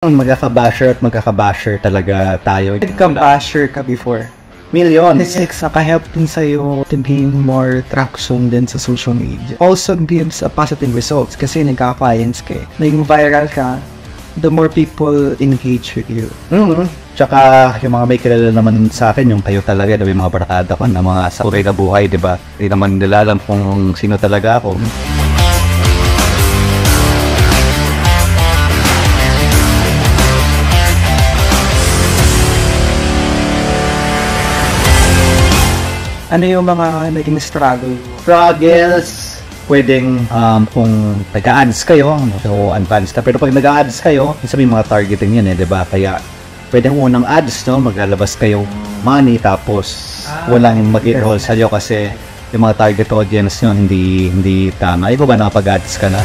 Magkaka-basher at magkaka-basher talaga tayo. Nagka-basher ka before. Millions. It's naka-help din sa'yo to gain more traction din sa social media. Also gives a positive results kasi nagka-clients ka. Naging viral ka, the more people engage with you. Tsaka yung mga may kilala naman sa akin, yung kayo talaga, yung mga barkada ko na mga sa na buhay, di ba? Hindi naman nila alam kung sino talaga ako. Ano yung mga naging struggle? Struggles, pwedeng kung nag-a-ads kayo, so advanced na. Pero pag nag-a-ads kayo, sabi mga targeting yan di ba? Kaya pwedeng unang ads, no? Maglalabas kayong money, tapos walang mag-i-roll sa'yo kasi yung mga target audience nyo hindi tama. Ikaw ba nakapag-ads ka na?